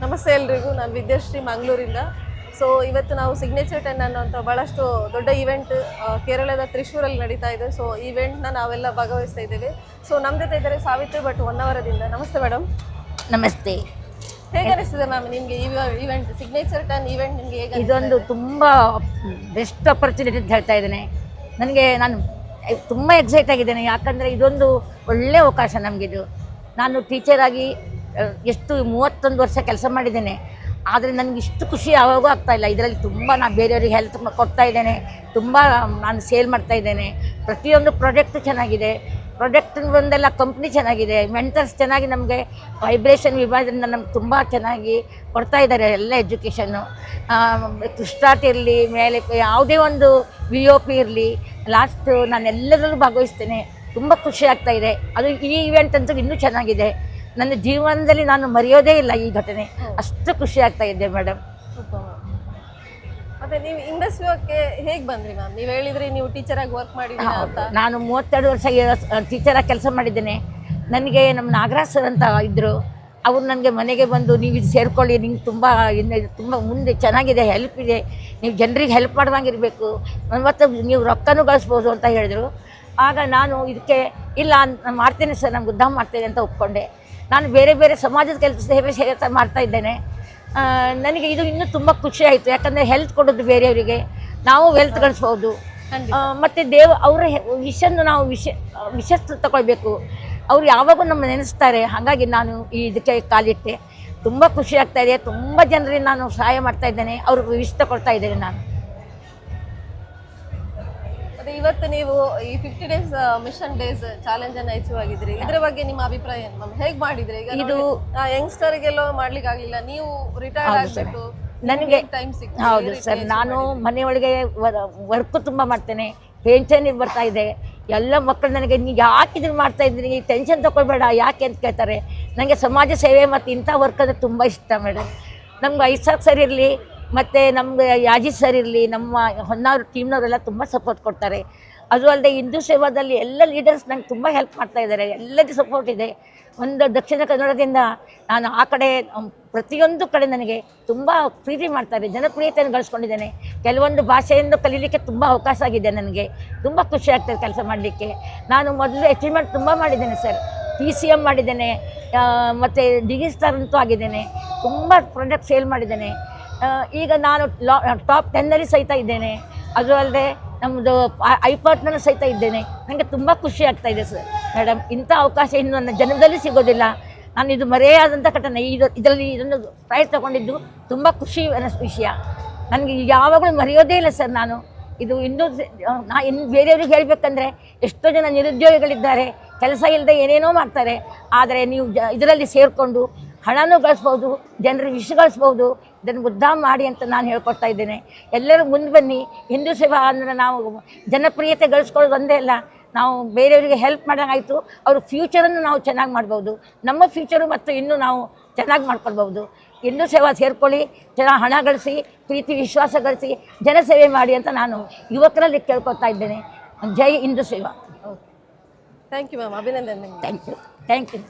ನಮಸ್ತೆ ಎಲ್ರಿಗೂ. ನಾನು ವಿದ್ಯಾಶ್ರೀ ಮಂಗಳೂರಿಂದ. ಸೊ ಇವತ್ತು ನಾವು ಸಿಗ್ನೇಚರ್ 10 ಅನ್ನೋಂಥ ಭಾಳಷ್ಟು ದೊಡ್ಡ ಇವೆಂಟ್ ಕೇರಳದ ತ್ರಿಶೂರಲ್ಲಿ ನಡೀತಾ ಇದೆ. ಸೊ ಇವೆಂಟ್ನ ನಾವೆಲ್ಲ ಭಾಗವಹಿಸ್ತಾ ಇದ್ದೇವೆ. ಸೊ ನಮ್ಮ ಜೊತೆ ಇದ್ದಾರೆ ಸಾವಿತ್ರಿ ಭಟ್ ಹೊನ್ನವರದಿಂದ. ನಮಸ್ತೆ ಮೇಡಮ್. ನಮಸ್ತೆ. ಹೇಗೆ ಅನಿಸ್ತಿದೆ ಮ್ಯಾಮ್ ನಿಮಗೆ ಈ ಇವೆಂಟ್ ಸಿಗ್ನೇಚರ್ 10 ಇವೆಂಟ್ ನಿಮಗೆ ಹೇಗೆ? ಇದೊಂದು ತುಂಬ ಬೆಸ್ಟ್ ಅಪರ್ಚುನಿಟಿ ಅಂತ ಹೇಳ್ತಾ ಇದ್ದೇನೆ. ನಾನು ತುಂಬ ಎಕ್ಸೈಟ್ ಆಗಿದ್ದೇನೆ, ಯಾಕಂದರೆ ಇದೊಂದು ಒಳ್ಳೆಯ ಅವಕಾಶ ನಮಗಿದು. ನಾನು ಟೀಚರಾಗಿ ಎಷ್ಟು 31 ವರ್ಷ ಕೆಲಸ ಮಾಡಿದ್ದೇನೆ, ಆದರೆ ನನಗೆ ಇಷ್ಟು ಖುಷಿ ಯಾವಾಗೂ ಆಗ್ತಾಯಿಲ್ಲ. ಇದರಲ್ಲಿ ತುಂಬ ನಾನು ಬೇರೆಯವ್ರಿಗೆ ಹೆಲ್ತ್ ಕೊಡ್ತಾ ಇದ್ದೇನೆ, ತುಂಬ ನಾನು ಸೇಲ್ ಮಾಡ್ತಾ ಇದ್ದೇನೆ. ಪ್ರತಿಯೊಂದು ಪ್ರಾಡಕ್ಟು ಚೆನ್ನಾಗಿದೆ, ಪ್ರಾಡಕ್ಟ್ ಒಂದೆಲ್ಲ ಕಂಪ್ನಿ ಚೆನ್ನಾಗಿದೆ, ಮೆಂಟರ್ಸ್ ಚೆನ್ನಾಗಿ ನಮಗೆ ವೈಬ್ರೇಷನ್ ವಿಭಾಗದಿಂದ ನಮ್ಗೆ ತುಂಬ ಚೆನ್ನಾಗಿ ಕೊಡ್ತಾ ಇದ್ದಾರೆ ಎಲ್ಲ ಎಜುಕೇಷನ್ನು. ಸ್ಟಾರ್ಟ್ ಇರಲಿ ಮೇಲೆ ಯಾವುದೇ ಒಂದು VOP ಇರಲಿ, ಲಾಸ್ಟು ನಾನು ಎಲ್ಲದರಲ್ಲೂ ಭಾಗವಹಿಸ್ತೇನೆ. ತುಂಬ ಖುಷಿ ಆಗ್ತಾಯಿದೆ. ಅದು ಈ ಇವೆಂಟ್ ಅಂತೂ ಇನ್ನೂ ಚೆನ್ನಾಗಿದೆ. ನನ್ನ ಜೀವನದಲ್ಲಿ ನಾನು ಮರೆಯೋದೇ ಇಲ್ಲ ಈ ಘಟನೆ, ಅಷ್ಟು ಖುಷಿ ಆಗ್ತಾ ಇದೆ ಮೇಡಮ್. ಮತ್ತೆ ನೀವು ಇಂಡಸ್ಟ್ರಿಗೆ ಹೇಗೆ ಬಂದ್ರಿ ಮ್ಯಾಮ್? ನೀವು ಹೇಳಿದ್ರಿ ನೀವು ಟೀಚರಾಗಿ ವರ್ಕ್ ಮಾಡಿದ್ದೀರಾ ಅಂತ. ನಾನು 32 ವರ್ಷ ಟೀಚರಾಗಿ ಕೆಲಸ ಮಾಡಿದ್ದೇನೆ. ನನಗೆ ನಮ್ಮ ನಾಗರಾಜ್ ಸರ್ ಅಂತ ಇದ್ದರು, ಅವ್ರು ನನಗೆ ಮನೆಗೆ ಬಂದು ನೀವು ಇದು ಸೇರ್ಕೊಳ್ಳಿ, ನಿಮ್ಗೆ ತುಂಬ ಮುಂದೆ ಚೆನ್ನಾಗಿದೆ, ಹೆಲ್ಪ್ ಇದೆ, ನೀವು ಜನರಿಗೆ ಹೆಲ್ಪ್ ಮಾಡುವಂಗಿರಬೇಕು, ಮತ್ತು ನೀವು ರೊಕ್ಕನೂ ಗಳಿಸ್ಬೋದು ಅಂತ ಹೇಳಿದರು. ಆಗ ನಾನು ಇದಕ್ಕೆ ಇಲ್ಲ ನಾನು ಮಾಡ್ತೇನೆ ಸರ್, ನಾನು ಉದ್ಧಾಮ ಮಾಡ್ತೇನೆ ಅಂತ ಒಪ್ಕೊಂಡೆ. ನಾನು ಬೇರೆ ಬೇರೆ ಸಮಾಜದ ಸೇವೆ ಮಾಡ್ತಾ ಇದ್ದೇನೆ. ನನಗೆ ಇದು ಇನ್ನೂ ತುಂಬ ಖುಷಿ ಆಯಿತು, ಯಾಕಂದರೆ ಹೆಲ್ತ್ ಕೊಡೋದು ಬೇರೆಯವರಿಗೆ, ನಾವು ವೆಲ್ತ್ ಗಳಿಸ್ಬೋದು. ಮತ್ತು ಅವರ ವಿಷನ್ನು ನಾವು ವಿಷ ತಗೊಳ್ಬೇಕು. ಅವ್ರು ಯಾವಾಗೂ ನಮ್ಮ ನೆನೆಸ್ತಾರೆ. ಹಾಗಾಗಿ ನಾನು ಇದಕ್ಕೆ ಕಾಲಿಟ್ಟೆ. ತುಂಬ ಖುಷಿ ಆಗ್ತಾಯಿದೆ. ತುಂಬ ಜನರಿಗೆ ನಾನು ಸಹಾಯ ಮಾಡ್ತಾ ಇದ್ದೇನೆ, ಅವ್ರಿಗೆ ವಿಷ ತಗೊಳ್ತಾ ಇದ್ದೇನೆ ನಾನು. ಇವತ್ತು ನೀವು ಈ 50 ಡೇಸ್ ಮಿಷನ್ ಡೇಸ್ ಚಾಲೆಂಜ್ ಅನ್ನು ಅಚೀವ್ ಆಗಿದ್ರಿ. ಇದ್ರ ಬಗ್ಗೆ ನಿಮ್ಮ ಅಭಿಪ್ರಾಯ ಏನು ಮ್ಯಾಮ್? ಹೇಗೆ ಮಾಡಿದ್ರಿ? ಈಗ ಇದು ಯಂಗ್ಸ್ಟರ್ಗೆಲ್ಲ ಮಾಡ್ಲಿಕ್ಕೆ ಆಗಲಿಲ್ಲ, ನೀವು ರಿಟೈರ್ಡ್ ಆಗಬೇಕು, ನನಗೆ ಟೈಮ್ ಸಿಕ್ತು. ಹೌದು ಸರ್, ನಾನು ಮನೆಯೊಳಗೆ ವರ್ಕು ತುಂಬ ಮಾಡ್ತೇನೆ, ಪೆನ್ಷನ್ ಬರ್ತಾ ಇದೆ. ಎಲ್ಲ ಮಕ್ಕಳು ನನಗೆ ನೀವು ಯಾಕೆ ಇದನ್ನು ಮಾಡ್ತಾ ಇದ್ದೀನಿ, ಟೆನ್ಷನ್ ತೊಗೊಳ್ಬೇಡ ಯಾಕೆ ಅಂತ ಕೇಳ್ತಾರೆ. ನನಗೆ ಸಮಾಜ ಸೇವೆ ಮತ್ತು ಇಂಥ ವರ್ಕ್ ಅಂದರೆ ತುಂಬ ಇಷ್ಟ ಮೇಡಮ್. ನಮ್ಗೆ ಐಸಾಕ್ ಸರ್ ಇರಲಿ, ಮತ್ತು ನಮಗೆ ಯಾಜಿತ್ ಸರ್ ಇರಲಿ, ನಮ್ಮ ಹೊನ್ನಾರು ಟೀಮ್ನವರೆಲ್ಲ ತುಂಬ ಸಪೋರ್ಟ್ ಕೊಡ್ತಾರೆ. ಅದು ಅಲ್ಲದೆ ಹಿಂದೂ ಸೇವಾದಲ್ಲಿ ಎಲ್ಲ ಲೀಡರ್ಸ್ ನಂಗೆ ತುಂಬ ಹೆಲ್ಪ್ ಮಾಡ್ತಾ ಇದ್ದಾರೆ, ಎಲ್ಲರಿಗೂ ಸಪೋರ್ಟ್ ಇದೆ. ಒಂದು ದಕ್ಷಿಣ ಕನ್ನಡದಿಂದ ನಾನು ಆ ಕಡೆ ಪ್ರತಿಯೊಂದು ಕಡೆ ನನಗೆ ತುಂಬ ಪ್ರೀತಿ ಮಾಡ್ತಾರೆ, ಜನಪ್ರಿಯತೆಯನ್ನು ಗಳಿಸ್ಕೊಂಡಿದ್ದೇನೆ. ಕೆಲವೊಂದು ಭಾಷೆಯನ್ನು ಕಲೀಲಿಕ್ಕೆ ತುಂಬ ಅವಕಾಶ ಆಗಿದೆ ನನಗೆ, ತುಂಬ ಖುಷಿ ಆಗ್ತದೆ ಕೆಲಸ ಮಾಡಲಿಕ್ಕೆ. ನಾನು ಮೊದಲು ಅಚೀವ್ಮೆಂಟ್ ತುಂಬ ಮಾಡಿದ್ದೇನೆ ಸರ್, PCM ಮಾಡಿದ್ದೇನೆ, ಮತ್ತು ಡಿಗ್ರಿ ಸ್ಟಾರ್ ಅಂತೂ ಆಗಿದ್ದೇನೆ, ತುಂಬ ಪ್ರಾಡಕ್ಟ್ ಸೇಲ್ ಮಾಡಿದ್ದೇನೆ. ಈಗ ನಾನು ಟಾಪ್ 10ನಲ್ಲಿ ಸಹಿತ ಇದ್ದೇನೆ. ಅದು ಅಲ್ಲದೆ ನಮ್ಮದು ಐಪಾಟ್ನಲ್ಲೂ ಸಹಿತ ಇದ್ದೇನೆ. ನನಗೆ ತುಂಬ ಖುಷಿ ಆಗ್ತಾ ಇದೆ ಸರ್ ಮೇಡಮ್. ಇಂಥ ಅವಕಾಶ ಇನ್ನು ನನ್ನ ಜನ್ಮದಲ್ಲಿ ಸಿಗೋದಿಲ್ಲ. ನಾನು ಇದು ಮರೆಯಾದಂಥ ಘಟನೆ. ಇದರಲ್ಲಿ ಇದನ್ನು ಪ್ರಯತ್ನ ತಗೊಂಡಿದ್ದು ತುಂಬ ಖುಷಿ ವಿಷಯ. ನನಗೆ ಯಾವಾಗಲೂ ಮರೆಯೋದೇ ಇಲ್ಲ ಸರ್ ನಾನು. ಇದು ಇನ್ನು ಬೇರೆಯವ್ರಿಗೆ ಹೇಳಬೇಕಂದ್ರೆ, ಎಷ್ಟೋ ಜನ ನಿರುದ್ಯೋಗಿಗಳಿದ್ದಾರೆ, ಕೆಲಸ ಇಲ್ಲದೆ ಏನೇನೋ ಮಾಡ್ತಾರೆ. ಆದರೆ ನೀವು ಇದರಲ್ಲಿ ಸೇರಿಕೊಂಡು ಹಣನೂ ಗಳಿಸ್ಬೋದು, ಜನರು ವಿಷ ಗಳಿಸ್ಬೋದು. ಇದನ್ನು ಉದ್ಧಾಮ ಮಾಡಿ ಅಂತ ನಾನು ಹೇಳ್ಕೊಡ್ತಾ ಇದ್ದೇನೆ. ಎಲ್ಲರೂ ಮುಂದೆ ಬನ್ನಿ. ಹಿಂದೂ ಸೇವಾ ಅಂದರೆ ನಾವು ಜನಪ್ರಿಯತೆ ಗಳಿಸ್ಕೊಳ್ಳೋದು ಒಂದೇ ಅಲ್ಲ, ನಾವು ಬೇರೆಯವರಿಗೆ ಹೆಲ್ಪ್ ಮಾಡೋಂಗಾಯಿತು. ಅವ್ರ ಫ್ಯೂಚರನ್ನು ನಾವು ಚೆನ್ನಾಗಿ ಮಾಡ್ಬೋದು, ನಮ್ಮ ಫ್ಯೂಚರು ಮತ್ತು ಇನ್ನೂ ನಾವು ಚೆನ್ನಾಗಿ ಮಾಡ್ಕೊಳ್ಬೋದು. ಹಿಂದೂ ಸೇವಾ ಸೇರ್ಕೊಳ್ಳಿ, ಚೆನ್ನಾಗಿ ಹಣ ಗಳಿಸಿ, ಪ್ರೀತಿ ವಿಶ್ವಾಸ ಗಳಿಸಿ, ಜನಸೇವೆ ಮಾಡಿ ಅಂತ ನಾನು ಯುವಕರಲ್ಲಿ ಕೇಳ್ಕೊಳ್ತಾ ಇದ್ದೇನೆ. ಜೈ ಹಿಂದೂ ಸೇವಾ. ಥ್ಯಾಂಕ್ ಯು ಮ್ಯಾಮ್, ಅಭಿನಂದನೆ. Thank you.